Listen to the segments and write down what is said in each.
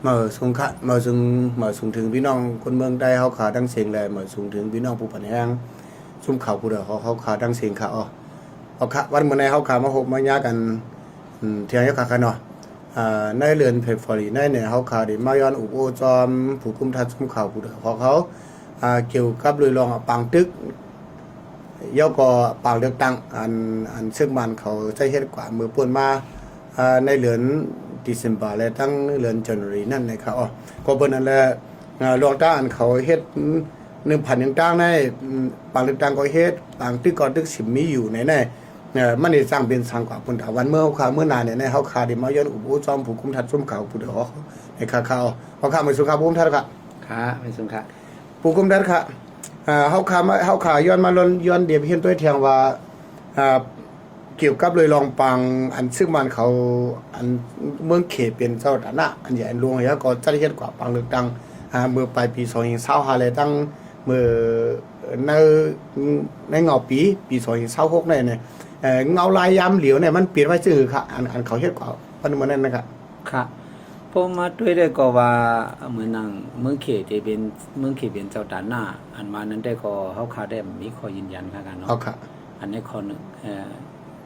mở xuốngถึงพี่น้องคนเมืองได้เขาขาดังเสียงเลยmở xuốngถึงพี่น้องผู้ผันแห้งซุ่มเขาผู้เดียวเขาขาดังเสียงขาเอาขาวันเมื่อไหร่เขาขามาหกมายากันเที่ยงยักขากันเนาะในเรือนเพชรฟอรีในเนี่ยเขาขาดิมาย้อนอุโอจอมผู้คุมทัดซุ่มเขาผู้เดียวเขาเกี่ยวกับลุยลองปังตึกย่อก็ปังเลือกตั้งอันซึ่งมันเขาใช้เฮ็ดกว่ามือป่วนมาในเรือนดิเซมบาและทั้งเรือนจันทรีนั่นนะครับก็เป็นนั่นแหละรองต้านเขาเฮ็ด1,000ยังตั้งในปังเลือกตั้งก็เฮ็ดปังตึกก็ตึก10มีอยู่ในมันได้สร้างเป็นสังกว่าปุ่นถาวันเมื่อเขาเมื่อนานเนี่ยในเขาขาดิมาย้อนอุปจอมผู้คุมทัดซุ่มเขาผู้เดียวในเขาเขาขาไม่สุขาผู้คุมทัดค่ะค่ะไม่สุขาผู้คุมทัดค่ะเขาขาย้อนมาย้อนเดียบเห็นตัวเทียงว่าเกี่ยวกับเลยลองปังอันซึ่งมันเขาอันเมืองเขตเป็นเจ้าฐานะอันใหญ่หลวงแล้วก็จะเฮ็ดกว่าปังเลือกตั้งเมื่อปลายปี2025เลยตั้งเมื่อในเงาปี2026เนี่ยเงาลายยามเหลียวเนี่ยมันเปลี่ยนไว้ซื่อค่ะอันเขาเฮ็ดกว่าปานนั้นนะครับค่ะผมมาด้วยได้ก็ว่าเหมือนนั่งเมืองเขตจะเป็นเมืองเขตเป็นเจ้าฐานะอันมานั้นได้ก็เฮาขาได้มีข้อยืนยันค่ะกันเนาะค่ะอันนี้ข้อนึง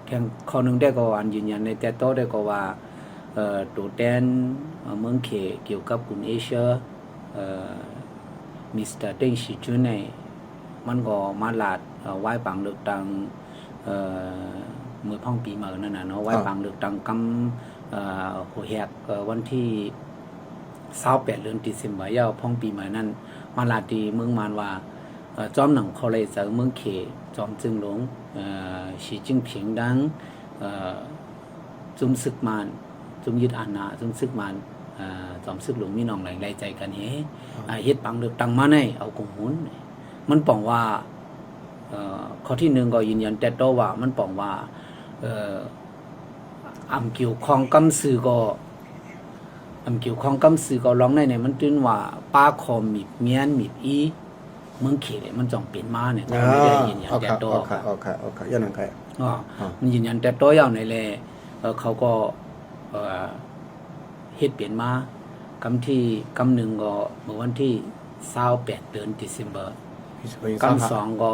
แค่ข้อนึงได้ก็อันยืนยันในแต่โตได้ก็ว่าตัวแทนเมืองเขตเกี่ยวกับกลุ่มเอเชียมิสเตอร์เต็งชิจุนในมันก็มาลาดไหว้ปังเลือกตั้งมือพ่องปีเมื่อนั่นน่ะเนาะไหว้ปังเลือกตั้งกำหัวแหกวันที่28เดือนตุลาคมยาวพ่องปีใหม่นั้นมาลาดีเมืองมานว่าจอมหนังเขาเลยเจอเมืองเขจอมจึงหลงสีจิ้งผิงดังจุ่มซึกมานจุ่มยึดอาณาจุ่มซึกมานจอมซึกหลวงมีน้องไหลไรใจกันเฮ็ดปังเลือกตั้งมาในเอากงหุนมันป้องว่าข้อที่1ก็ยืนยันแต่โตว่ามันป้องว่าอำเกี่ยวข้องกำสื่อก็ร้องในมันตื่นว่าป้าคอมมีเมียนมีอีเมืองเขตมันจ้องเปลี่ยนมาเนี่ยเขาไม่ได้ยืนยันแต่โตย้อนหลังใครมันยืนยันแต่โตยาวในแลเขาก็เฮ็ดเปลี่ยนมากำหนึ่งก็เมื่อวันที่28เดือนตุลาคมกำ2ก็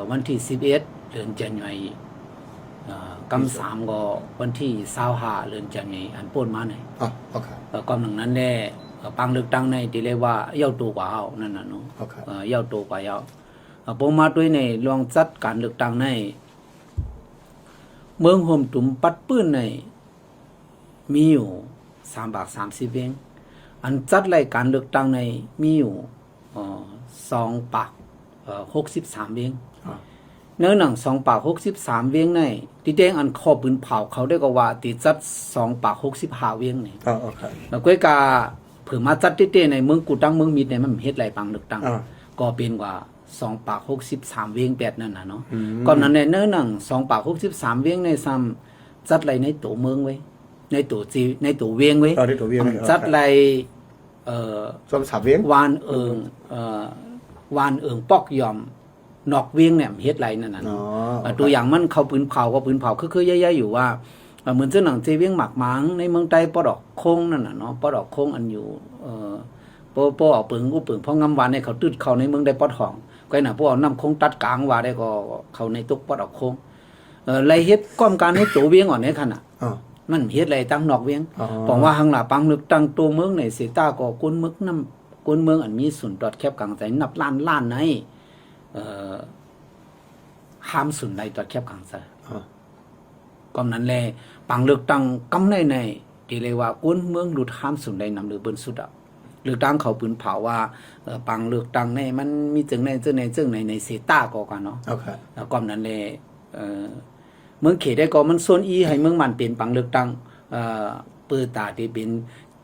วันที่11เดือนกันยายนกำ3ก็วันที่25เดือนกันยายนอันป่นมาเนี่ยกำหนึ่งนั้นแหละปังเลือกตั้งในที่เรียกว่าเย้าตัวกว่าเฮานั่นน่ะเนาะเย้าตัวกว่าเย้าผมมาด้วยในลองจัดการเลือกตั้งในเมืองโฮมตุ่มปัดปื้นในมีอยู่3 บาท 30เวงอันจัดรายการเลือกตั้งในมีอยู่2 ปาก63เวงเนื้อหนัง2 ปาก63เวงในที่แดงอันคอปืนเผาเขาได้ก็ว่าติจัด2 ปาก65เวงนี่แล้วก็กาเผื่อมาจัดเต้ในเมืองกูตั้งเมืองมีดเนี่ยมันเฮ็ดหลายปังเลือกตั้งก็เป็นกว่า2 ปาก63เวง8นั่นน่ะเนาะก่อนนั้นในเนื้อหนัง2 ปาก63เวงในซ้ำจัดไรในตัวเมืองไว้ในตัวเวียงไว้จัดไรซ้อม3เวียงวานปอกยอมนอกเวียงเนี่ยเฮ็ดไรนั่นน่ะตัวอย่างมันเข้าปืนเผาก็ปืนเผาคือๆย่ๆอยู่ว่าเหมือนเจ้าหนังเจเวียงหมักหมางในเมืองใต้ปอดอกคงนั่นน่ะเนาะปอดอกคงอันอยู่ปอเอาปึงอุปึงเพราะงำหวานให้เขาตึดเข้าในเมืองใดปอดห้องก็น่ะพวกเอาน้ำคงตัดกลางว่าได้ก็เข้าในตุกปอดอกคงไรเฮ็ดก้อมการให้โจเวียงอ่อนในขณะมันเฮ็ดไรตั้งนอกเวียงบอกว่าหังหล่าปังนึกตั้งตัวเมืองในเสตาก็กุนมึกน้ำกุนเมืองอันมีศูนย์ตรวจแคบกลางใจนับล้านในห้ามศูนย์ในตรวจแคบกลางใจก็นั้นแลปังเลือกตั้งกำในที่เรียกว่ากุนเมืองหลุดห้ามศูนย์ใดนำหรือเบิ้นสุดอ่ะเลือกตั้งเขาปืนเผาว่าปังเลือกตั้งในมันมีจึงในเสตาก็กันเนาะแล้วก็นั้นแลเมืองเขตได้ก็มันส่วนอีให้เมืองมันเป็นปังเลือกตั้งเปิดตาที่เป็น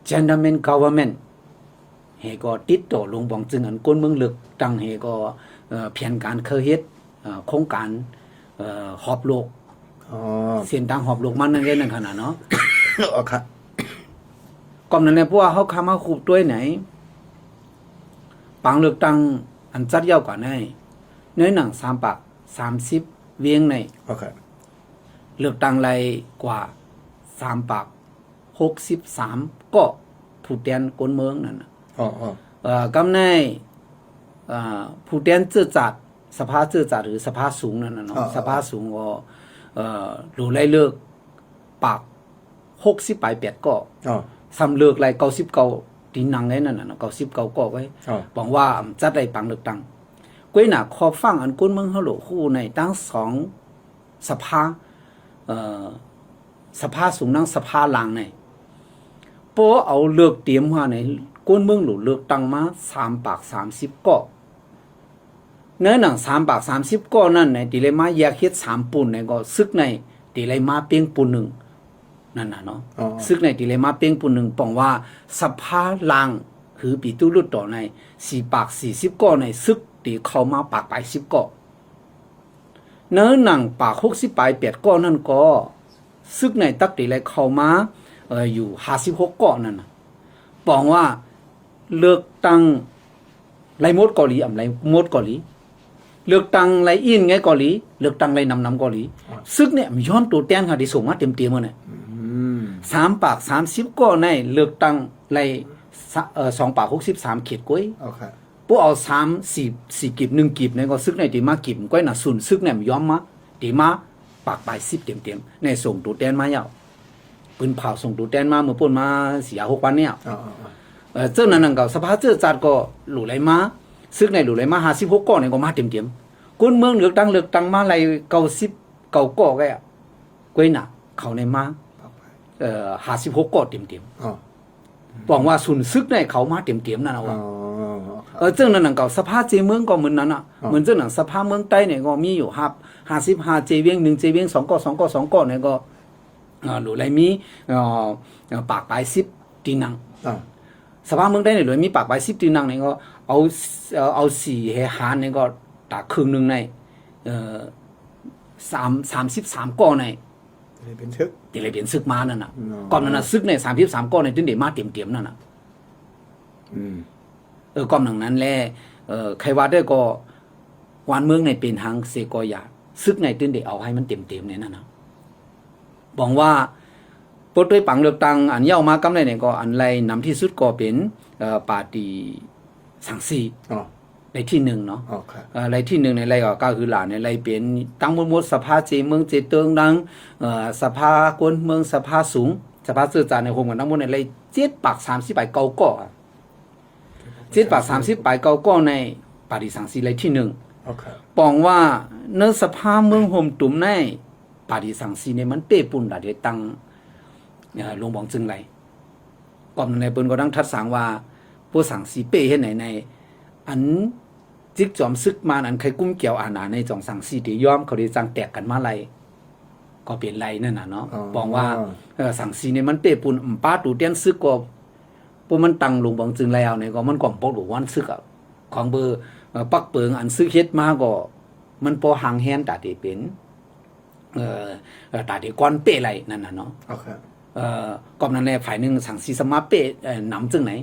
gentleman government เฮก็ติดต่อลงบองจึงอันก้นเมืองเลือกตั้งเฮก็เพียงการเคยเฮ็ดโครงการหอบโลกเส้นทางหอบโลกมันนั่นเองนั่นขนาดเนาะก่อนนั้นเนี่ยพวกเขาคำมาคูบด้วยไหนปังเลือกตั้งอันจัดยาวกว่าในเนื้อหนัง3 ปาก 30เวียงในเลือกตั้งไรกว่า3 ปาก63ก็ ผู้แทนคนเมืองนั่นน่ะ อ๋อ กำในผู้แทนจื้อจัดสภาจื้อจัดหรือสภาสูงนั่นน่ะเนาะสภาสูงก็รู้ไล่เลิกปาก60ปลาย8ก็ อ๋อ ซ้ำเลิกไล่99ตีนังไว้นั่นน่ะเนาะ99ก็ไว้หวังว่าจัดได้ปังเลือกตั้งก้อยหน้าขอฟังอันคนเมืองเฮาโลคู่ในทั้ง2สภาสภาสูงนั่งสภาล่างในโปเอาเลือกเตรียมว่าในก้นเมืองหลุเลือกตั้งมา3ปาก30ก็เนื้อหนัง3ปาก30ก็นั่นในติเลยมาแยกเฮ็ด3ปุ่นในก็ซึกในติเลยมาเปียงปุ่นหนึ่งนั่นน่ะเนาะซึกในติเลยมาเปียงปุ่นหนึ่งป้องว่าสภาล่างคือปีตุลุดต่อใน4ปาก40ก็ในซึกติเข้ามาปากไป10ก็เนื้อหนังปาก60ปลาย8ก็นั่นก็ซึกในตักติเลยเข้ามาอยู่56เกาะนั่นน่ะบอกว่าเลือกตั้งไรมดเกาหลีไรมดเกาหลีเลือกตั้งไรอินไงเกาหลีเลือกตั้งไรนำเกาหลีซึกเนี่ยมีย้อนตัวแตนค่ะที่ส่งมาเต็มๆเนี่ย3ปาก30เกาะในเลือกตั้งไร2ปาก63เขตก้อยพวกเอา3 4กีบ1กีบในก็ซึกในตีมากีบก้อยน่ะสุนซึกเนี่ยมีย้อมมาตีมาปากไป10เต็มๆในส่งตัวแตนมายาวปืนเผาส่งตัวแตนมาเมื่อป่นมา4-6วันเนี่ยเจ้านั้นก็สภาเจ้าจัดก็หลู่ไหลมาซึกในหลู่ไหลมา56ก้อนเนี่ยก็มาเต็มๆคนเมืองเลือกตั้งมาไหล90ก้อก็อ่ะก้อยน่ะเขาในมา56ก้อเต็มๆบอกว่าสุนซึกในเขามาเต็มๆนั่นเอาเจ้านั้นก็สภาเจเมืองก็เหมือนนั้นน่ะเหมือนเจ้านั้นสภาเมืองใต้เนี่ยก็มีอยู่55เจเวียง1เจเวียง2ก้อเนี่ยก็หรืออะไรมีปากปลาย10ตีนังสภาพเมืองได้เนี่ยหรือมีปากปลาย10ตีนังเนี่ยก็เอา4ให้หารเนี่ยก็ตาครึ่งนึงใน33ก้อในเป็นซึกที่เลยเป็นซึกมานั่นน่ะก่อนนั้นน่ะซึกใน33ก้อในถึงได้มาเต็มๆนั่นน่ะก่อนนั้นแลใครว่าได้ก็วานเมืองในเป็นทางเสกอยาซึกในถึงได้เอาให้มันเต็มๆเนี่ยนั่นน่ะบอกว่าปดด้วยปังเลือกตั้งอันเย้ามากำไรเนี่ยก็อันไรนำที่สุดก็เป็นปาร์ตี้สังซีในที่หนึ่งเนาะไรที่หนึ่งในไรก็คือหลานในไรเป็นตั้งหมดสภาเจเมืองเจเติงดังสภากวนเมืองสภาสูงสภาเสื่อจานในโฮมกันทั้งหมดในไร7ปาก30ปลายเก้าก้อ7ปาก30ปลายเก้าก้อในปาร์ตี้สังซีไรที่หนึ่งปองว่าเนื้อสภาเมืองโฮมตุ่มในปาร์ตี้สังซีเนี่ยมันเป้ปุ่นได้ตั้งลงบองจึงไรก่อนในเปิ้นก็ดังทัดสางว่าผู้สังซีเป้เฮ็ดไหนในอันจิกจอมซึกมาอันใครกุ้มเกี่ยวอาณาในจองสังซีที่ยอมเขาได้จังแตกกันมาไรก็เป็นไรนั่นน่ะเนาะบอกว่าสังซีเนี่ยมันเป้ปุ่นป้าตูเตียนซึกก็พวกมันตั้งลงบองจึงแล้วเนี่ยก็มันก่อมปอกหลวันซึกของเบอร์ปักเปิงอันซึกเฮ็ดมาก็มันพอห่างแฮนตาที่เป็นตาที่ก้อนเป้ไรนั่นน่ะเนาะก่อนนั้นแหละฝ่ายนึงสังสีสมาเป้นำจึงไหน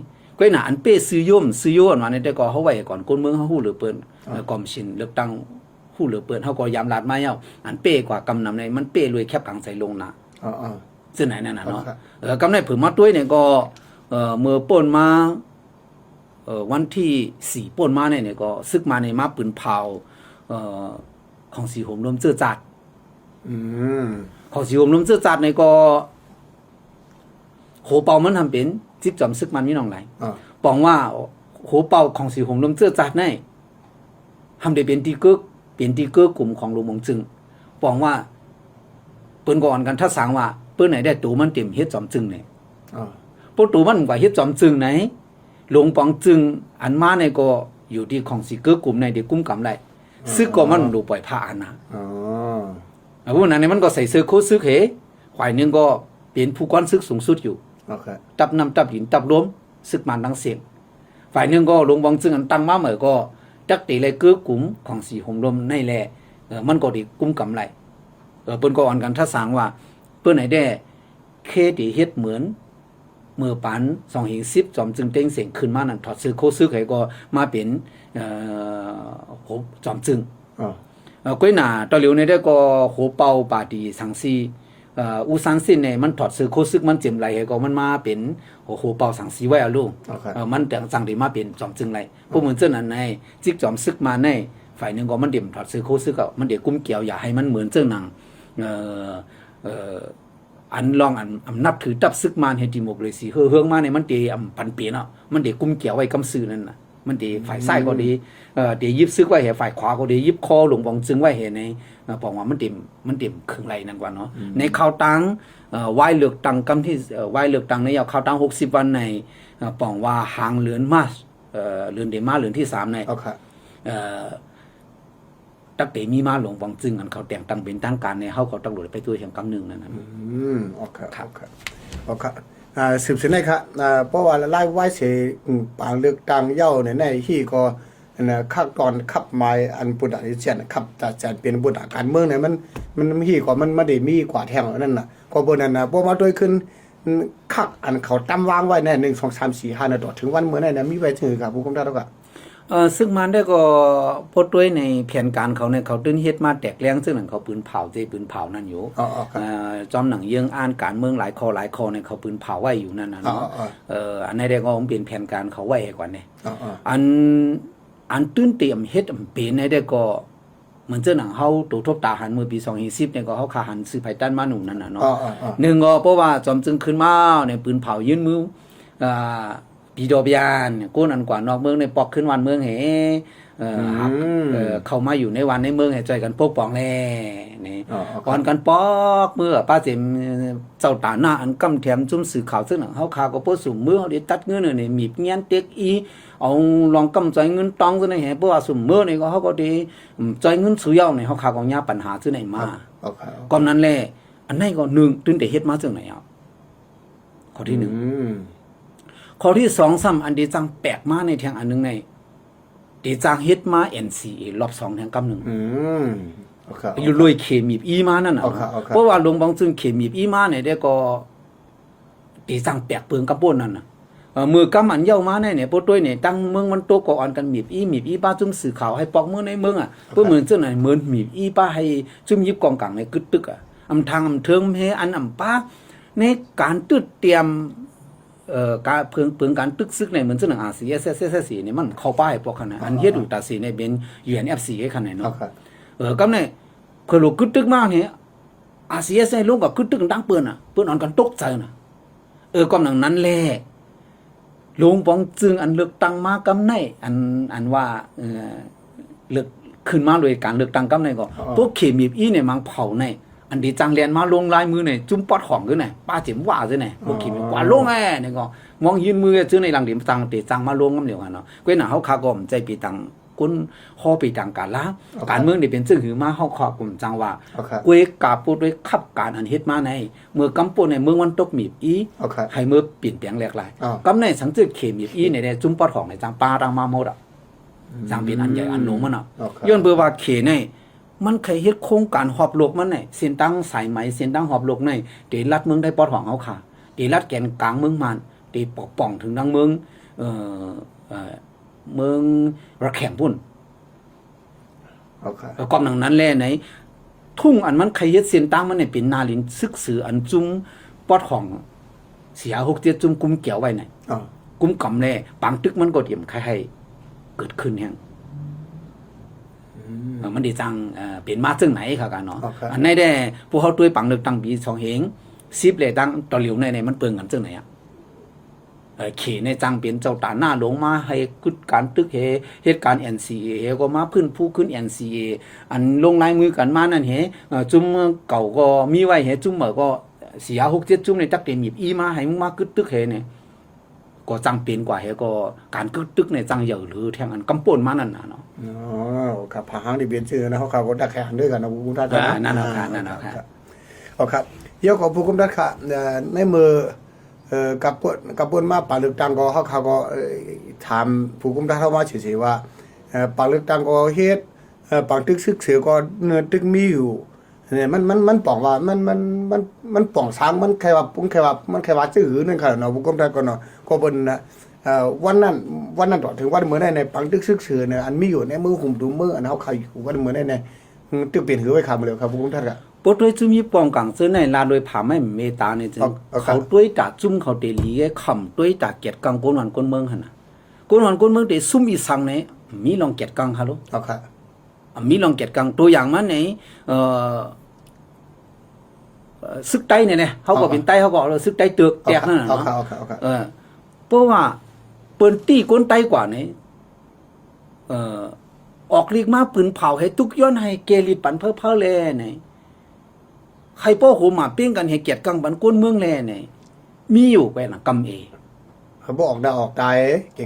ก้อยหนาอันเป้ซื้อย่อมาในแต่ก็เฮาไว้ก่อนคนเมืองเฮาฮู้เหลือเปิ้นกอมชินเลือกตั้งฮู้เหลือเปิ้นเฮาก็ยามลาดมาเย้าอันเป้กว่ากำนำในมันเป้รวยแคบกลางใส่ลงน่ะซึ่งไหนนั่นน่ะเนาะกำในผือมาต้วยเนี่ยก็เมื่อป่นมาวันที่4ป่นมาเนี่ยก็ซึกมาในมาปืนเผาของสีหมรวมเจื้อจัดของสีหมรวมเจื้อจัดเนี่ยก็โหเป่ามันทำเป็นจิบจอมซึกมันมีน้องไหลปองว่าโหเป่าของสีหงลมเจื้อจัดในทำได้เป็นตีเกือกกลุ่มของหลวงมงจึงปองว่าเปิ้นก่อนกันถ้าสางว่าเปิ้นไหนได้ตูมันเต็มเฮ็ดจอมจึงเนี่ยพวกตูมันกว่าเฮ็ดจอมจึงไหนหลวงปองจึงอันมาในก็อยู่ที่ของสีเกือกลุ่มในเด็กกุ้มกำไรซึกก็มันดูปล่อยผ้าอันนะพวกนั้นเนี่ยมันก็ใส่เสื้อโค้ทซึกเหฝ่ายนึงก็เป็นผู้ก้อนซึกสูงสุดอยู่ตับน้ำตับหินตับล้มซึกมันดังเสียงฝ่ายหนึ่งก็ลงบองซึ่งอันตั้งมาเหมือก็จักตีเลยเกื้อกลุ่มของสีห่มลมในแหละมันก็ดีกุ้มกำไรเปิ้นก็อ่อนกันถ้าสางว่าเปิ้นไหนได้เคดีเฮ็ดเหมือนเมื่อปัน2หิง10จอมจึงเต็งเสียงขึ้นมานั่นถอดซื้อโคซื้อไข่ก็มาเป็นโหจอมจึงก้อยหน้าตอเหลียวในได้ก็โหเป่าปาดีสังซี อุซันซินเนี่ยมันถอดซื้อโคซึกมันเจ็มไหลก็มันมาเป็นโอ้โหเป่าสังสีไว้อะลูกมันแต่งสั่งได้มาเป็นจอมจึงไรพวกเหมือนเจ้านั้นในจิกจอมซึกมาในฝ่ายหนึ่งก็มันเดี่ยมถอดซื้อโคซึกก็มันเดี่ยกุ้มเกี่ยวอย่าให้มันเหมือนเจ้าหนังอันลองอันนับถือตับซึกมานเฮดิโมกเรซีเฮืองมาเนี่ยมันเดปันเปียเนาะมันเดกุ้มเกี่ยวไว้กำซื้อนั่นน่ะมันเดฝ่ายซ้ายก็ดีเดยิบซึกไว้เห็นฝ่ายขวาก็ดียิบคอหลวงปองจึงไว้เห็นในบอกว่ามันเดี่ยมครึ่งไรนั่นกว่าเนาะในข่าวตังวายเลือกตังกำที่วายเลือกตังในยาวข่าวตัง60 วันในปองว่าหางเลือนมาเลือนเดมาเลือนที่3ในตักเตมีมาหลวงปองจึงอันเขาแต่งตั้งเป็นทางการในเฮาเขาตั้งหลวไปตัวเชียงกำหนึ่งนั่นน่ะโอเคสืบเสนครับเพราะว่าไล่ไว้เสปางเลือกตังเย้าในที่ก็ข้าก่อนขับไม้อันปุตตะที่เจียนขับแต่เจียนเป็นปุตตะการเมืองเนี่ยมันมีกว่ามันไม่ได้มีกว่าแทงนั่นน่ะก็บนนั้นนะพวกมาด้วยขึ้นขักอันเขาตั้มวางไว้ใน1 2 3 4 5นะต่อถึงวันเมื่อนั้นมีไว้ถึงกับผู้กำกับแล้วก็ซึ่งมันได้ก็พดด้วยในแผนการเขาเนี่ยเขาตื้นเฮ็ดมาแตกแรงซึ่งหนังเขาปืนเผาปืนเผานั่นอยู่จอมหนังเยื่องอ่านการเมืองหลายคอเนี่ยเขาปืนเผาไว้อยู่นั่นน่ะเนาะอันนี้ได้ก็เป็นแผนการเขาไว้กว่านี่อันตื้นเตรียมเฮ็ดเป็นในได้ก็เหมือนเจ้าหนังเฮาตัวทบตาหันเมื่อปี2010เนี่ยก็เฮาขาหันซื้อไผตันมาหนุ่มนั่นน่ะเนาะหนึ่งก็เพราะว่าจอมจึงขึ้นมาในปืนเผายื่นมือปีดอบยานก้นอันกว่านอกเมืองในปอกขึ้นวันเมืองเหเข้ามาอยู่ในวันในเมืองให้ใจกันปกป้องแลนี่ก่อนกันปอกเมื่อป้าเจมเจ้าตาหน้าอันกำแถมจุ่มสื่อข่าวซึ่งหนังเฮาคาก็บ่สุ่มมือเฮาได้ตัดเงินเนี่ยมีเงี้ยนเต็กอีเอาลองกำใจเงินตองซึ่งในแห่เพราะว่าสุ่มมือนี่ก็เฮาก็ได้ใจเงินสุยาวนี่เฮาคาก็ยาปัญหาซึ่งไหนมาก่อนนั้นแหละอันไหนก็1ตื่นแต่เฮ็ดมาซึ่งไหนอ่ะข้อที่1ข้อที่2ซ้ำอันที่จังแปลกมาในแทงอันนึงในที่จังเฮ็ดมา NCA รอบ2แทงกำนึงอยู่ลุยเคมีอีมานั่นน่ะเพราะว่าหลวงบางซึ่งเคมีอีมาเนี่ยได้ก็ที่จังแปลกเปิงกับป่นนั่นน่ะมือกำอันเย้ามาเนี่ยพวกตัวเนี่ยตั้งเมืองมันโตก่อนกันมีอีป้าจุ่มสื่อข่าวให้ปอกเมืองในเมืองอ่ะเพื่อเหมือนเจ้าไหนเหมือนมีอีป้าให้จุ่มยิบกองกลางในกึดตึกอ่ะอำทางอำเทิงเฮอันอำป้าในการตึดเตรียมการเพิ่งการตึกซึกในเหมือนเจ้าหนังอาเซียเสเนี่ยมันเข้าป้ายพวกขนาดอันเฮ็ดอุตาสีในเป็น UNFC ขนาดเนาะก็เนี่ยเพื่อลูกกึดตึกมากเนี่ยอาเซียใส่ลงกับกึดตึกดังเปิ้นอ่ะเปิ้นอ่อนกันตกใจน่ะกำลังนั้นแหละหลวงปองจึงอันเลือกตั้งมากำในอันว่าเลือกขึ้นมาโดยการเลือกตั้งกำในก็พวกเขมีอีเนี่ยมังเผาในอันที่จังเรียนมาลงลายมือเนี่ยจุ่มปอดของด้วยเนี่ยป้าเจ็มว่าด้วยเนี่ยพวกเขมีว่าลงแน่เนี่ยก็มองยืนมือซื้อในหลังเดียมตังเตจังมาลงกำเดียวกันเนาะก็หนาเฮาคากอมใจปีตังกุนฮอปีตังการละการเมืองนี่เป็นซึ่งหือมาเฮาคากมจังว่าก้วยกาปูด้วยขับการอันเฮ็ดมาในเมื่อกำปูในเมืองวันตกมีบอีให้เมื่อเปลี่ยนแปลงแหลกหลายกำในสังเกตเขมีบอีในจุ่มปอดของในจังปาตังมาหมดอ่ะจังเป็นอันใหญ่อันหลวงมันอ่ะย้อนเบอว่าเขในมันเคยเฮ็ดโครงการหอบโลกมันเนี่ยเส้นตั้งสายไหมเส้นตั้งหอบโลกในเดลัดเมืองได้ปอดของเฮาค่ะเดลัดแกนกลางเมืองมันเดปอกป่องถึงดังเมืองเมืองระแขมพุ่นก็กำลังนั้นแลไหนทุ่งอันมันเคยเฮ็ดเส้นตั้งมันเนี่ยเป็นนาลินซึกสืออันจุ้มปอดของเสีย6-7จุ้มกุมเกี่ยวไว้ไหนกุมกำแลปังตึกมันก็เตรียมให้เกิดขึ้นแฮงมันได้จังเป็นมาซึ่งไหนค่ะกันเนาะอันไหนได้พวกเขาด้วยปังเลือกตั้งปี2เหง10เลยตั้งตอเหลียวในมันเปิงกันซึ่งไหนอ่ะเขในจังเป็นเจ้าตาหน้าหลงมาให้กึดการตึกเหตุการณ์ NCA ก็มาพื้นผู้ขึ้น NCA อันลงลายมือกันมานั่นจุ่มเก่าก็มีไว้จุ่มเหมือก็เสีย6-7จุ่มในตักเต็มมีอีมาให้มึงมากึดตึกเนี่ยก็จังเป็นกว่าก็การกึดตึกในจังเหยหรือแทงอันกำป่นมานั่นน่ะเนาะครับผาหางที่เปลี่ยนชื่อนะเขาก็ดักแข่งด้วยกันนะผู้ท่านนั่นน่ะค่ะครับเดี๋ยวขอผู้กุมทัดค่ะในมือกับปนมาปาลึกตังก็เขาก็ถามผู้กุมทัดเข้ามาเฉยๆว่าปาลึกตังก็เฮ็ดปางตึกซึกเสือก็เนื้อตึกมีอยู่เนี่ยมันป่องว่ามันป่องช้างมันแค่ว่ามันแค่ว่าชื่อหือนั่นค่ะเนาะผู้กุมทัดก็เนาะก็เป็นวันนั้นต่อถึงวันเมื่อในปังตึกซึกเสือเนี่ยอันมีอยู่ในมือหุ่มดูมืออันเขาขายอยู่วันเมื่อในตึกเปลี่ยนหือไว้ขามือเลยครับผู้กุมทัดค่ะ ปดด้วยจุมีปองกังเสื้อในลาโดยผ่าไม่เมตาเนี่ยจึงเขาด้วยตาจุ่มเขาเตลีคำด้วยตาเกียรกังกวนวันกวนเมืองหั่นน่ะกวนวันกวนเมืองเตซุ่มอีสังเนี่ยมีลองเกียรกังฮัลโหลมีลองเกียรกังตัวอย่างมันในซึกไตเนี่ยเขาก็เป็นไตเขาก็ซึกไตเตือกแตกนั่นน่ะเนาะเพราะว่าเปิ้นตี้ก้นไตกว่านี่ออกลีกมาปืนเผาให้ทุกย้อนให้เกลีปันเพ้อแลนี่ใครป้อโหมาเปี้ยงกันให้เกียรติกังบันก้นเมืองแลนี่มีอยู่ไปน่ะกำเอเขาบอกออกหน้าออกตาย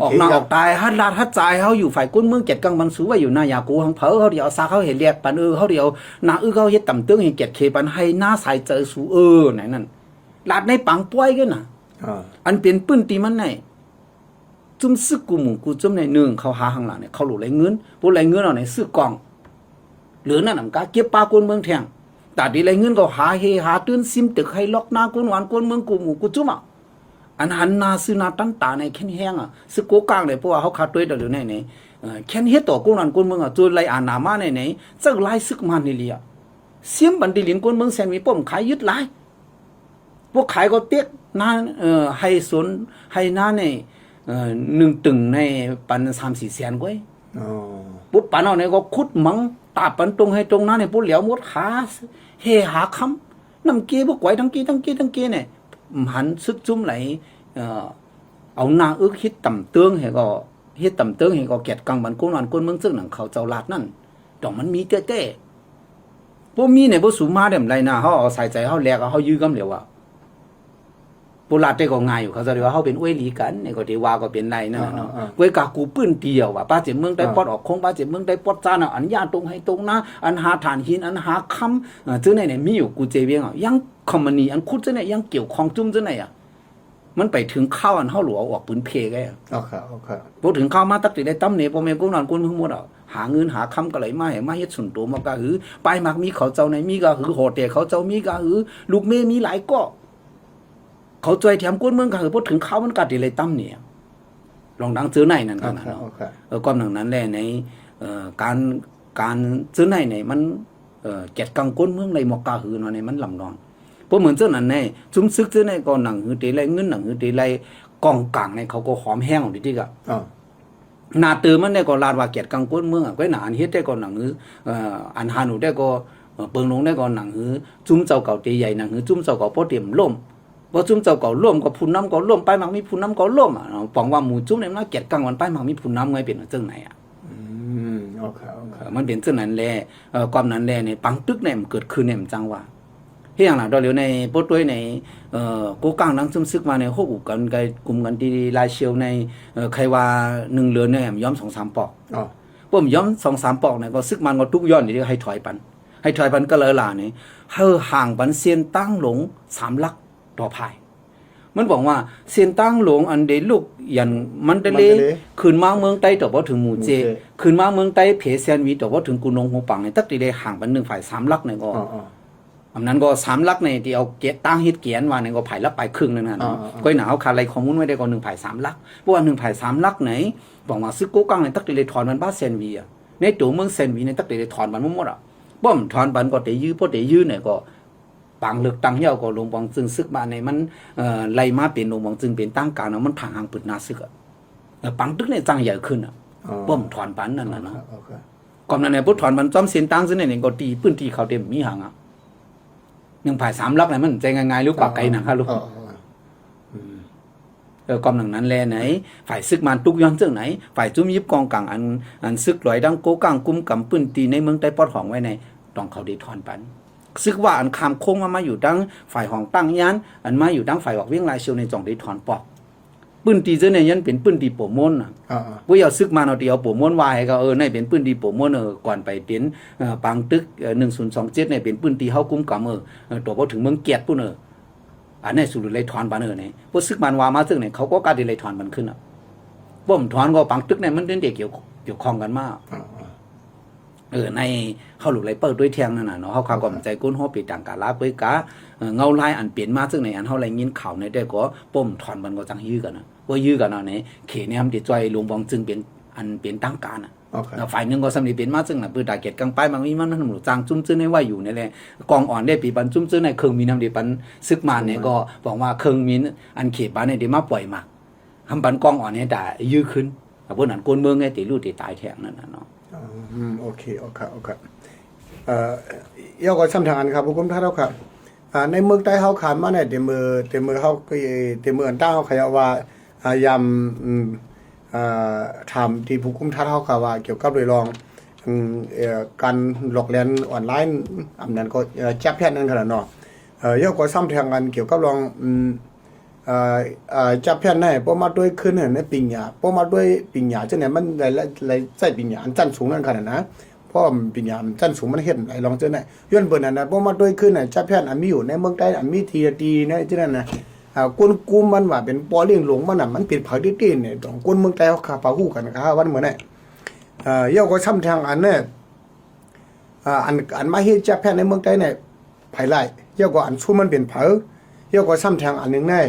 ออกหน้าออกตายฮัดลาดฮัดใจเฮาอยู่ฝ่ายก้นเมืองเกียรติกังบันสูว่าอยู่หน้ายากูหังเผอเฮาเดียวซาเขาเห็นเรียกปันเฮาเดียวหน้าเขาเฮ็ดต่ำเตื้องให้เกียรติเคปันให้หน้าสายเจอสูไหนนั่นลาดในปังป่วยกันน่ะอันเป็นปื้นตีมันไหนจุ่มซึกกูหมู่กูจุ่มในหนึ่งเขาหาข้างหลังเนี่ยเขาหลุดไหลเงินพวกไหลเงินเอาไหนซื้อกล่องหรือนั่นน่ะกาเก็บปลาคนเมืองแทงแต่ดีไหลเงินก็หาเฮหาตื้นซิมตึกให้ล็อกหน้าคนหวานคนเมืองกูหมู่กูจุ่มอ่ะอันหันนาซื้อนาตั้นตาในแค่นแห้งอ่ะซึกโกกลางเลยเพราะว่าเขาขาดด้วยแต่หรือไหนแค่นเฮ็ดต่อคนหวานคนเมืองอ่ะจนไหลอ่านนามาไหนจักไล่ซึกมันนี่เลียเสียมบันดีลินคนเมืองแซนมีป้อมขายยึดไล่พวกขายก็เตี้ยนาให้สนให้นาใน1 ตึงในปัน3-4 แสนก้อยปุ๊บปันเอาเนี่ยก็ขุดมังตาปันตรงให้ตรงนั้นเนี่ยปุ๊บเหลียวหมดขาเฮหาคำน้ำเกี้ยพวกไว้ทั้งเกี้เนี่ยหันซึกจุ่มไหลเอาหน้าอึกฮิตต่ำเตื้องให้ก็ฮิตต่ำเตื้องให้ก็เกียรติกังบันก้นวันก้นเมืองซึ่งหนังเขาเจ้าลาดนั่นดอกมันมีเต้พวกมีเนี่ยพวกสูงมาเดี๋ยวไรนะเขาเอาใส่ใจเขาแหลกเขายื้อกำเหลียวอ่ะโบราณได้ก็ง่ายอยู่เขาจะเรียกว่าเขาเป็นอ้วยหลีกันเนี่ยก็ที่ว่าก็เป็นไรนั่นเนาะเว้ยกากูปื้นเดียวว่าป้าเจ็บเมืองได้ปอดออกคงป้าเจ็บเมืองได้ปอดจานอันญาตรงให้ตรงนะอันหาฐานหินอันหาคำเจ้าเนี่ยมีอยู่กูเจเวียงอ่ะยังคอมมานีอันคุดเจ้าเนี่ยยังเกี่ยวของจุ้มเจ้าเนี่ยมันไปถึงข้าวอันเฮาหลวออกปืนเพไงพอถึงข้าวมาตักติได้ตั้มเนี่ยพอแม่กูนอนกูหมดอ่ะหาเงินหาคำก็ไหลมาให้มาเฮ็ดส่วนตัวมากะหือไปมักมีเขาเจ้าในมีกะหือโหดแต่เขาเจ้ามีกะหือลูกเมมีหลายก็เขาจ่วยแถมก้นเมืองก็คือพอถึงเขามันกัดอะไรตั้มเนี่ยลองดังซื้อในนั่นกันเนาะความหนังนั้นแหละในการซื้อในเนี่ยมันเก็ดกังก้นเมืองในหมอกกาหือเนาะในมันลำนอนเพราะเหมือนเจ้านั้นในจุ้มซึกซื้อในก็หนังหือตีไรเงินหนังหือตีไรกองกลางในเขาก็หอมแห้งดีที่กะนาตือมันเนี่ยก็ลาดว่าเก็ดกังก้นเมืองก็หนาอันเฮ็ดได้ก็หนังหืออันฮานูได้ก็เปิงลงได้ก็หนังหือจุ้มเจ้าเก่าตีใหญ่หนังหือจุ้มเจ้าเก่าพอเตรียมล่มว่าจุ่มเจ้าเก่าร่วมกับผู้นำเก่าร่วมไปมักมีผู้นำเก่าร่วมอ่ะปองว่าหมู่จุ่มเนี่ยมันเกียรติกังวันไปมักมีผู้นำไงเป็นจังไหนอ่ะโอเคมันเป็นจังนั้นแหละความนั้นแหละเนี่ยปังตึกเนี่ยมันเกิดขึ้นเนี่ยมันจังว่าเฮียงล่ะดอกเหลียวในปดด้วยในกูกังนังซึมซึกมาในโฮกกันไกกลุ่มกันที่ลายเชียวในใครว่า1 เรือนเนี่ยย้อม 2-3 ปอกป้มย้อม 2-3 ปอกเนี่ยก็ซึกมันก็ทุกย้อนนี่ให้ถอยปันก็เลยล่ะนี่เฮาห่างปันเซียนตั้งหลง3 ลักต่อภายมันบอกว่าเส้นตั้งหลวงอันเดลูกยันมันเดเลขึ้นมาเมืองใต้ต่อบ่ถึงหมู่เจขึ้นมาเมืองใต้เพเซียนวีต่อบ่ถึงกุนงหูปังในตักติได้ห่างกัน1ฝ่าย3 ลักเนี่ยก็อันนั้นก็3 ลักในที่เอาเกตั้งเฮ็ดเกียนว่าเนี่ยก็ภายละไปครึ่งนั่นน่ะก้อยหนาวคาไรข้อมูลไว้ได้ก็1ฝ่าย3 ลักเพราะว่า1ฝ่าย3 ลักไหนบอกว่าซึกโกกังในตักติได้ถอนมันบ้าเซนวีอ่ะในตัวเมืองเซนวีในตักติได้ถอนมันหมดอ่ะบ่มถอนมันก็ได้ยื้อพอได้ยื้อเนี่ยก็บางเลือกตั้งเหี่ยวก็ลงบองจึงซึกมาในมันไล่มาเป็นลงบองจึงเป็นตั้งกลางมันทางหางปืนนาซึกอ่ะปังตึกเนี่ยจังใหญ่ขึ้นอ่ะป้อมถอนปันนั่นน่ะเนาะก่อนนั้นเนี่ยปุ๊บถอนมันจอมเส้นตั้งซึ่งเนี่ยก็ตีปืนที่เขาเต็มมีหางอ่ะ1 ฝ่าย 3 ลักไหนมันใจง่ายๆหรือปากไกลนะครับลูกกำลังนั้นแลไหนฝ่ายซึกมันตุกย้อนซึ่งไหนฝ่ายจุ้มยิบกองกลางอันซึกลอยดังโกกังกุมกำปืนตีในเมืองใต้ปอดของไว้ในต้องเขาได้ถอนปันซึกว่าอันคำโค้งมาอยู่ดังฝ่ายของตั้งยันอันมาอยู่ดังฝ่ายออกเวียงลายเชียวในจ่องได้ถอนปอกปืนตีเจ้าเนี่ยยันเป็นปืนตีโปมนอ่ะผู้ยาวซึกมาเอาเดียวโปมนวายก็ในเป็นปืนตีโปมนก่อนไปเป็นปังตึก1027เนี่ยเป็นปืนตีเฮากุ้มกำตัวพอถึงเมืองเกียรติปุ่นอันนี้สุดเลยถอนปันเนี่ยพวกซึกมันว่ามาซึ่งเนี่ยเขาก็กล้าที่เลยถอนมันขึ้นอ่ะบ่มถอนก็ปังตึกเนี่ยมันเกี่ยวข้องกันมากในเขาหลุดไรเปิดด้วยเทียงนั่นน่ะเนาะเขาความกำใจกุ้นหัวปีต่างกาลาเปกาเงาลายอันเปลี่ยนมาซึ่งในอันเขาไรยินข่าวในได้ก็ป้มถอนมันก็จังยื้อกันนะว่ายื้อกันเอาเนี่ยเขเนี่ยมันติดใจลงบองจึงเป็นอันเป็นตั้งการอ่ะ ฝ่ายหนึ่งก็สำลีเป็นมาซึ่งน่ะปืนตาเกียรกังไปมันมีมันหนูจางจุ้มซื่อในว่าอยู่นี่แหละกองอ่อนได้ปีปันจุ้มซื่อในเครื่องมีน้ำเดีปันซึกมาเนี่ยก็บอกว่าเครื่องมีอันเขปานเนี่ยเดี๋ยวมาปล่อยมาทำปันกองอ่อนเนี่ยแต่ยื้อขึ้นพวกนั้นกวนเมืองไงตีลูกตีตายแทงนั่นน่ะเนาะโอเคยกก็ซ้ำทางอันครับผู้คุมท่านเฮาครับในเมืองใต้เฮาขานมาเนี่ยเต็มมือเฮาก็เต็มมืออันต้าเฮาขยว่ายามทำที่ผู้คุมท่านเฮาค่ะว่าเกี่ยวกับโดยรองการหลอกเลียนออนไลน์อันนั้นก็จับแพทย์นั่นขนาดเนาะยกก็ซ้ำทางกันเกี่ยวกับรองจับแพทย์ได้บ่มาด้วยขึ้นในปิญญาบ่มาด้วยปิญญาจังไหนมันหลายใส่ปิญญาอันจันสูงนั่นขนาดนะเพราะปิญญาจันสูงมันเฮ็ดหลายลองจังไหนย้อนเบิ่นนั่นน่ะบ่มาด้วยขึ้นน่ะจับแพทย์อันมีอยู่ในเมืองใต้อันมีทีนะจังนั้นน่ะคนกุมมันว่าเป็นปอเลี้ยงหลงมันน่ะมันเป็นผักดิๆเนี่ยต้องคนเมืองใต้เขาขาปาฮู้กันครับวันเหมือนน่ะยกก็ซ้ำทางอันเนี่ยอันมาเฮ็ดจับแพทย์ในเมืองใต้เนี่ยไผไล่ยกก็อันชูมันเป็นเผายกก็ซ้ำทางอันนึงได้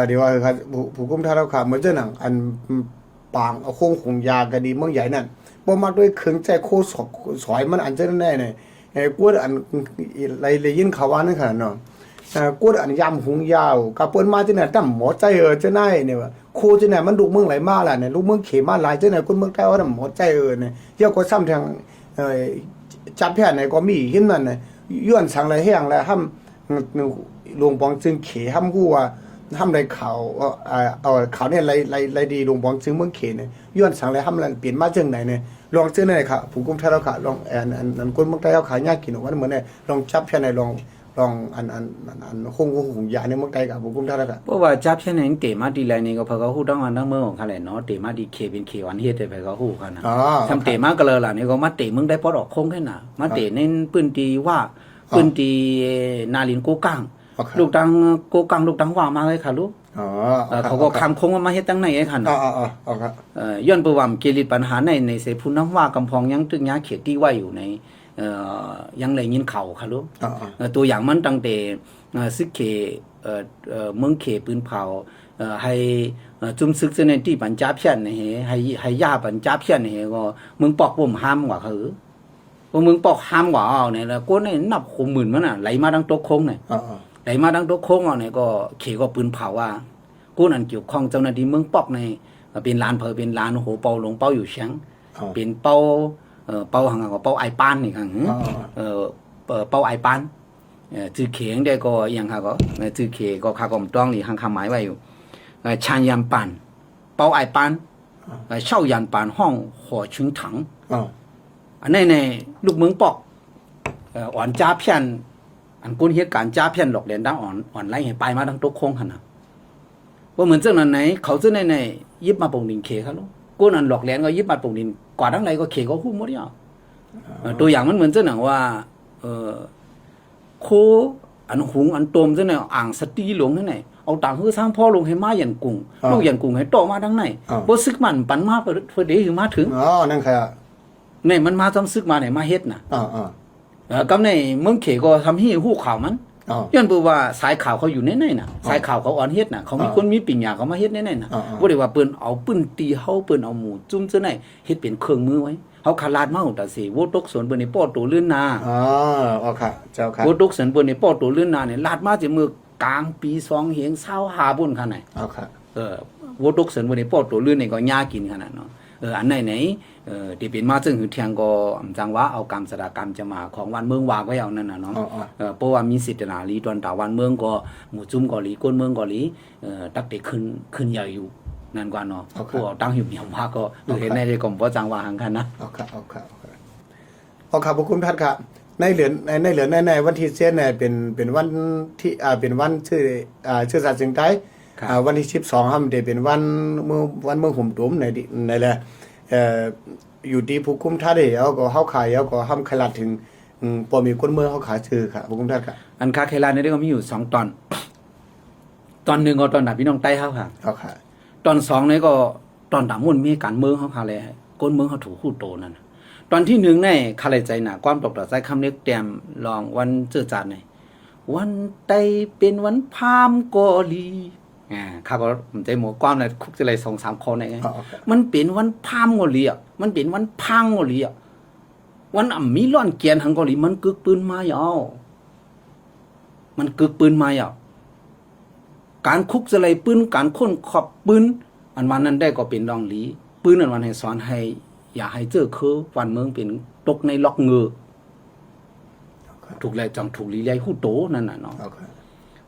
เดี๋ยวครับผู้คุมท่าเราขาเหมือนเจ้าหนังอันปางเอาโค้งของยากระดีเมืองใหญ่นั่นบ่มาด้วยเครื่องใจโคสอยมันอันเจ้าแน่เนี่ยกวดอันไรยินข่าวว่านั่นขนาดเนาะกวดอันยำหงยาวกับเปิ้นมาจังไหนตั้มหมอใจจะได้เนี่ยว่าโคจังไหนมันลูกเมืองไหลมาล่ะเนี่ยลูกเมืองเขมาหลายจังไหนคนเมืองใต้ว่าหมอใจเนี่ยเยอะก็ซ้ำทางจับแพทย์ไหนก็มีเห็นนั่นน่ะย้อนสังไรแห้งแล้วห้ำหลวงปองจึงเขห้ำฮู้ว่าทำไรข่าวข่าวเนี่ยไรดีลงบองซึ่งเมืองเขเนี่ยย้อนสั่งอะไรทำอะไรเปลี่ยนมาจังไหนเนี่ยลองซื้อไหนค่ะผู้กุมไทยเราค่ะลองอันคนเมืองไทยเราขายยากกินวันเหมือนเนี่ยลองจับแค่ไหนลองอันคงยาในเมืองไทยกับผู้กุมไทยเราค่ะเพราะว่าจับแค่ไหนเตะมาดีไรนี่ก็เพราะเขาฮู้ทั้งวันทั้งเมืองของเขาแหละเนาะเตะมาดีเคเป็นเควันเฮ็ดได้ไปเขาฮู้กันนะทำเตะมาก็เลยล่ะนี่ก็มาเตะเมืองได้ปอดออกคงแค่น่ะมาเตะในปืนตีว่าปืนตีนาลินโกกังลูกดังโกกังลูกดังว่ามาเลยค่ะลูกเขาก็คำคงมาเฮ็ดตั้งไหนไอ้คันครับย้อนประวัติเกิริปัญหาในเสพูน้ำว่ากำพองยังตึกยาเขตที่ว่าอยู่ในยังเลยยินเข่าค่ะลูกตัวอย่างมันตั้งแต่ซึกเขเมืองเขปืนเผาให้จุ่มซึกเสนที่ปัญจาเพี้ยนนี่ให้ย่าปัญจาเพี้ยนนี่ก็มึงปอกผมห้ามกว่าเขาว่ามึงปอกห้ามกว่าเอาเนี่ยแล้วก็เนี่ยนับข่มหมื่นมันน่ะไหลมาดังโต๊ะโค้งเนี่ยไหลมาดังโต๊ะโค้งเอาเนี่ยก็เขก็ปืนเผาว่ากูนั่นเกี่ยวข้องเจ้าหน้าที่เมืองปอกในเป็นลานเพอเป็นลานโหเปาหลงเปาอยู่เชียงเป็นเปาเปาหังก็เปาไอปานนี่ค่ะเปาไอปานจื่อเขียงได้ก็ยังค่ะก็จื่อเขก็ข้าก็ต้องนี่หังคำหมายไว้อยู่ชานยันปานเปาไอปานเช่ายันปานห้องหัวชุนถังอันนี้ในลูกเมืองปอกอ่อนจ้าเพี้ยนอันกุนเหตุการณ์จ้าเพี้ยนหลอกเลียนดังอ่อนไล่ให้ไปมาดังโต๊ะโค้งขนาดว่าเหมือนเจ้านั้นไหนเขาเจ้าในยิบมาปงดินเขครับลูกกูนั่นหลอกเลียนก็ยิบมาปงดินกว่าทั้งไรก็เขก็หุ้มหมดเนี่ยตัวอย่างมันเหมือนเจ้าหนังว่าโคอันหุงอันตมเจ้าไหนอ่างสตีหลงที่ไหนเอาต่างฮือสร้างพ่อลงให้มายันกุ้งลูกยันกุ้งให้โตมาทั้งไหนบ่ซึกมันปันมาเพื่อเดี๋ยวมาถึงนั่นค่ะเนี่ยมันมาทำซึกมาไหนมาเฮ็ดน่ะกับในเมืองเขก็ทำให้หู้ข่าวมันย้อนเพื่อว่าสายข่าวเขาอยู่ในน่ะสายข่าวเขาอ่อนเฮ็ดน่ะเขามีคนมีปิญญาเขามาเฮ็ดในน่ะบ่ได้ว่าเปิ้นเอาปืนตีเฮาเปิ้นเอาหมูจุ่มซะไหนเฮ็ดเป็นเครื่องมือไว้เฮาขาลาดมาแต่สิโวตกสวนเปิ้นนี่ป้อตัวลื่นนาค่ะเจ้าค่ะโวตกสวนเปิ้นนี่ป้อตัวลื่นนาเนี่ยลาดมาจะมือกลางปี2เฮง25ปุ่นคั่นน่ะค่ะโวตกสวนเปิ้นนี่ป้อตัวลื่นนี่ก็ยากินคั่นน่ะเนาะอันไหนที่เป็นมาซึ่งหือเทียงก็จังว่าเอากรรมสดากรรมจะมาของวันเมืองวากไว้เอานั่นน่ะเนาะเพราะว่ามีสิทธิ์นาลีตอนตาวันเมืองก็หมู่จุ้มก็ลีก้นเมืองก็ลีตักแต่ขึ้นใหญ่อยู่นั่นกว่าเนาะพวกตั้งหิวเหนียวมากก็เห็นในกรมบ่จังว่าหังกันนะขอบคุณท่านค่ะในเหลือในวันที่เสียเนี่ยเป็นวันที่เป็นวันชื่อศาสตร์เสียงไทยวันที่12ครับเป็นวันเมืองหุ่มตุ่มในแหละอยู่ที่ผู้คุมท่าได้เอาก็เฮาขายเอาก็ห้ำขลาดถึงพอมีคนเมืองเฮาขายชื่อค่ะผู้คุมท่าค่ะอันคาเคลาเนี่ยก็มีอยู่2ตอนตอน1ก็ตอนดับพี่น้องใต้เฮาค่ะตอน2นี่ก็ตอนดามุ่นมีการเมืองเฮาค่ะแลคนเมืองเฮาถูกคู่โตนั่นตอนที่1นี่คาเลยใจน่ะความตกต่อใจคำเล็กแต้มลองวันเจอจานนี่วันใดเป็นวันพามกอลี ข้าก็มันใจหมอความเลยคุกจะเลย2-3คนไง อ๋อ มันเป็นวันพามโงลีอ่ะมันเป็นวันพังโงลีอ่ะวันมีร้อนเกียนหังโงลีมันกึกปืนมาอ่ะมันกึกปืนมาอ่ะการคุกจะเลยปืนการค้นขอบปืนอันวันนั้นได้ก็เป็นรองลีปืนอันวันให้สอนให้อย่าให้เจอคือวันเมืองเป็นตกในล็อกเงือถูกเลยจังถูกลีเลยหู้โตนั่นน่ะเนาะ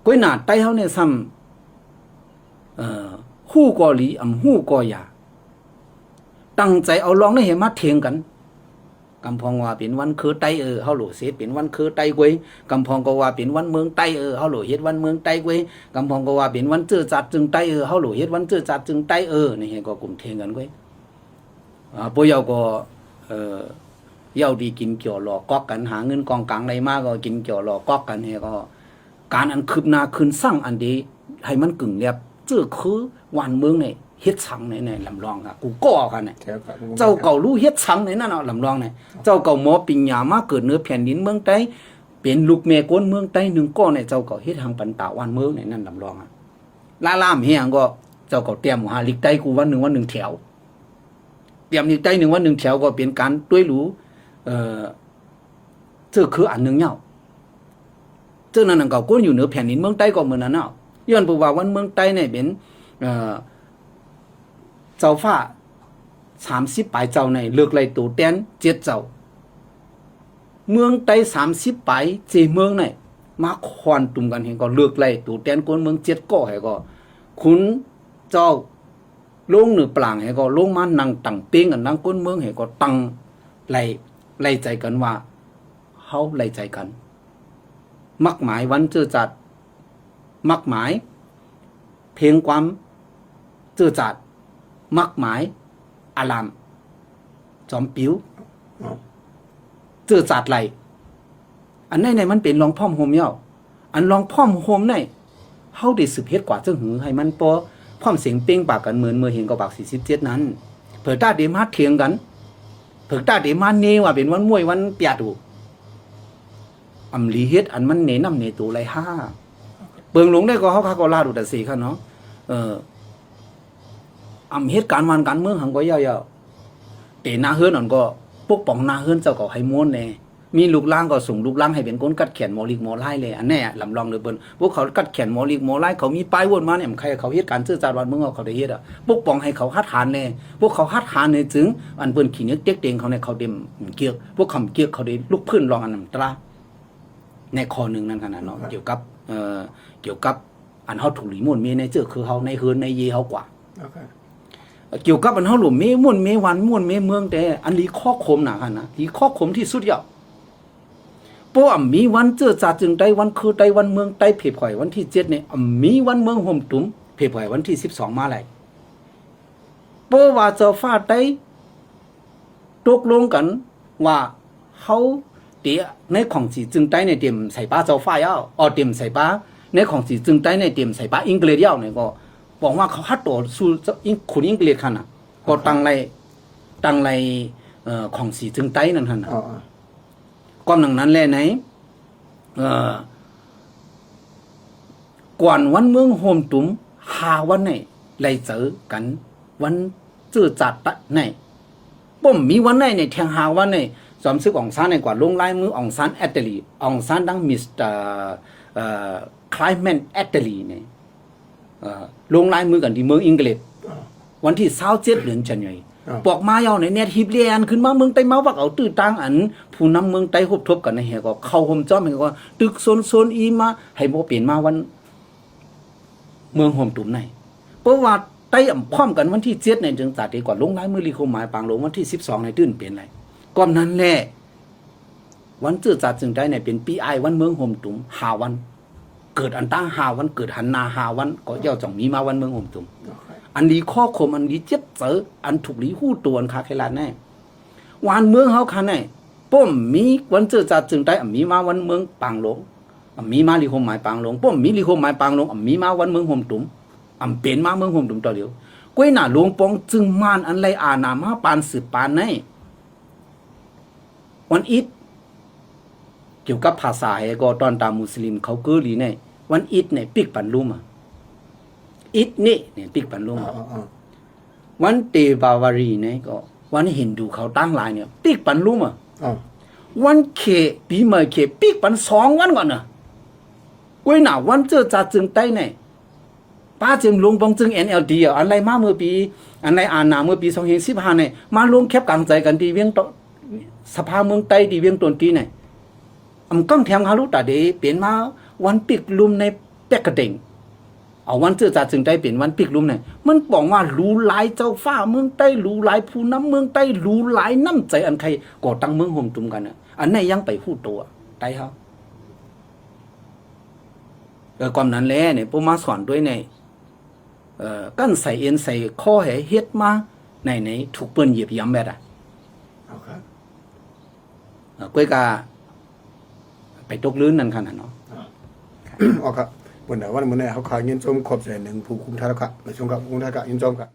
ก้อยหน้าไต้เฮาเนี่ยซ้ำฮู้ก็ลีฮู้ก็อย่าตั้งใจเอาลองได้เห็นมาเถียงกันกำพองว่าเป็นวันคือไต้เฮาโหลเสเป็นวันคือไต้กวยกำพองก็ว่าเป็นวันเมืองไต้เฮาโหลเฮ็ดวันเมืองไต้กวยกำพองก็ว่าเป็นวันเจื้อจัดจึงไต้เฮาโหลเฮ็ดวันเจื้อจัดจึงไต้นี่เฮก็กลุ่มเถียงกันกวยปอยก็เย้าดีกินเกี่ยวหลอกก๊อกกันหาเงินกองกลางได้มาก็กินเกี่ยวหลอกก๊อกกันเฮก็การอันคืบหน้าคืนสร้างอันดีให้มันกึ่งเรียบเจื้อคือวันเมืองนี่เฮ็ดชังในลำลองค่ะกูก็กันเนี่ยเจ้าเก่ารู้เฮ็ดชังในนั่นเนาะลำลองเนี่ยเจ้าเก่าหมอปิญญามาเกิดเนื้อแผ่นดินเมืองใต้เป็นลูกแม่ก้นเมืองใต้หนึ่งก้อนเนี่ยเจ้าเก่าเฮ็ดทางปันตาวันเมืองในนั่นลำลองอ่ะล่ามเฮียงก็เจ้าเก่าเตรียมหาลิกใต้กูวันหนึ่งแถวเตรียมลิกใต้วันหนึ่งแถวก็เป็นการด้วยรู้เจ้าคืออันหนึ่งเนาะเจ้านั่นก็ก้นอยู่เหนือแผ่นดินเมืองใต้ก็เหมือนนั้นเนาะย้อนบอกว่าวันเมืองใต้เนี่ยเป็นเจ้าฟ้า30 ปลายเจ้าในเลือกไล่ตัวแตน7 เจ้าเมืองใต้30 ปลายเจเมืองในมาคอนตุ่มกันเห็นก็เลือกไล่ตัวแตนคนเมือง7ก็ให้ก็คุณเจ้าลงเหนือปลางให้ก็ลงมานั่งตั้งเป้งกันนั่งก้นเมืองให้ก็ตั้งไล่ใจกันว่าเฮาไล่ใจกันมักหมายวันเจอจัดมักหมายเพลงความเจอจัดมักหมายอารามจอมปิ้วเจอจัดไหลอันไหนมันเป็นรองพ่อมโฮมเย่าอันรองพ่อมโฮมไหนเฮาได้สืบเฮ็ดกว่าเจ้าหือให้มันพอพร้อมเสียงเป้งปากกันเหมือนเมื่อเห็นก็ปาก47นั้นเผิดตาเดมาเถียงกันเผิดตาเดมาเนว่าเป็นวันมวยวันเปียดูอำลีเฮ็ดอันมันเนนำเนตูไร5เบิ่งลงได้ก็เฮาก็ลาดูแต่4คั่นเนาะเหตุการณ์วันการเมืองหังก็ยาวๆเตนาเฮือนนั่นก็ปกป้องนาเฮือนเจ้าก็ให้ม้วนแน่มีลูกล่างก็ส่งลูกล่างให้เป็นคนกัดแขนหมอลิกหมอไล่เลยอันแน่ลำลองเลยเปิ้นพวกเขากัดแขนหมอลิกหมอไล่เขามีป้ายวนมาเนี่ยใครเขาเฮ็ดการซื่อสัตย์วันเมืองเขาได้เฮ็ดปกป้องให้เขาฮัดหานแน่พวกเขาฮัดหานเนี่ยถึงอันเปิ้นขี้นึกเต็กเต็งเขาเนี่ยเขาเต็มเกียกพวกคำเกียกเขาได้ลุกพื้นรองอันนั้นตราในข้อนึงนั่นขนาดเนาะเกี่ยวกับอันเฮาถูกหลีม่วนเมในเจอคือเฮาในเฮือนในเยเฮากว่าเกี่ยวกับอันเฮาหลุมเมม่วนเมวันม่วนเมเมืองแต่อันลีข้อคมหนาคั่นนะลีข้อคมที่สุดยอดเพราะมีวันเจอจัดจึงได้วันคือได้วันเมืองใต้เผยวันที่7เนี่ยมีวันเมืองห่มตุ้มเผยวันที่12มาไหลเพราะว่าเจ้าฟ้าได้ตกลงกันว่าเฮาเตียในของสีจึงได้ในเตรียมใส่ป้าเจ้าฟ้ายาวเตรียมใส่ป้าในของสีจึงได้ในเตรียมใส่ป้าอังกฤษยาวเนี่ยก็บอกว่าเขาฮัดตัวสู่คนอังกฤษคั่นน่ะก็ตั้งในของสีจึงไต้นั่นหั่นน่ะก่อนนั้นแลไหนก่อนวันเมืองโฮมตุ้ม5 วันไหนไล่เจอกันวันเจอจัดตะไหนบ่มีวันไหนในแทง5 วันไหนสมซึกอองซานในกว่าลงลายมืออองซานแอตเตลีอองซานดังมิสเตอร์คลายแมนแอตเตลีเนี่ยลงลายมือกันที่เมืองอังกฤษวันที่27 เดือนกันยายนปอกมาเยาในเน็ตฮิบเลียนขึ้นมาเมืองใต้มาว่าเอาตื้อตังอันผู้นำเมืองใต้ฮบทบกันในเฮก็เข้าห่มจ้อมเฮก็ตึกโซนอีมาให้บ่เปลี่ยนมาวันเมืองห่มตุ่มในเพราะว่าใต้พร้อมกันวันที่7เนี่ยจึงตัดดีกว่าลงลายมือลีโคหมายปางลงวันที่12ในตื้นเปลี่ยนไรก่อนนั้นแหละวันจื้อจัดจึงได้เนี่ยเป็นปีไอวันเมืองห่มตุ่ม5 วันเกิดอันตั้ง5 วันเกิดหันนา5 วันก็เจ้าจ่องมีมาวันเมืองห่มตุ่มอันนี้ข้อคมอันนี้เจ็บเจออันถูกลีหู้ตัวอันคาเคลาแน่วันเมืองเฮาคันแน่ป้อมมีวันเจอจัดจึงได้มีมาวันเมืองปางหลงมีมาลีโคหมายปางหลงป้อมมีลีโคหมายปางหลงมีมาวันเมืองห่มตุ่มเป็นมาเมืองห่มตุ่มต่อเดียวก้วยหน้าหลวงปองจึงมานอันไรอานามาปานสืบปานในวันอิดเกี่ยวกับภาษาก็ตอนตามมุสลิมเขาเกลีในวันอิดเนี่ยปิกปันลุม อิดนี่เนี่ยปิกปันลุง อ๋อ วันเตบาวารีเนี่ยก็วันฮินดูเขาตั้งหลายเนี่ยปิกปันลุงอ่ะ อ๋อ วันเคปีใหม่เคปิกปัน2 วันก่อนน่ะกวยหนาวันเจอจ่าจึงใต้เนี่ยป้าจึงลงบงจึง NLD อ่ะอะไรมาเมื่อปีอันไหนอ่านหนาเมื่อปี2015เนี่ยมาลงแคบกลางใจกันที่เวียงสภาเมืองใต้ที่เวียงตนตีเนี่ยอำก้องแทงฮารุตาเดเปลี่ยนมาวันปิกลุมในแปกกระเด้งเอาวันเจอจ่าจึงใต้เปลี่ยนวันปิกลุมเนี่ยมันบอกว่ารู้หลายเจ้าฟ้าเมืองใต้รู้หลายผู้น้ำเมืองใต้รู้หลายน้ำใจอันใครก่อตั้งเมืองห่มตุ่มกันน่ะอันไหนยังไปพูดตัวใต้เฮาความนั้นแหละเนี่ยผมมาสอนด้วยในกั้นใส่เอ็นใส่ข้อแหเฮ็ดมาในถูกเปิ้นเหยียบย้ำแบบอ่ะ เอาครับ ก้อยกาไปตกลื่นนั่นขนาดเนาะ อ๋อครับวันไหนวันมื้อนี้เขาขอยินชมขอบใจหนึ่งผู้คุมท่าแล้วครับในช่วงกับคุมท่าก็ยินชมครับ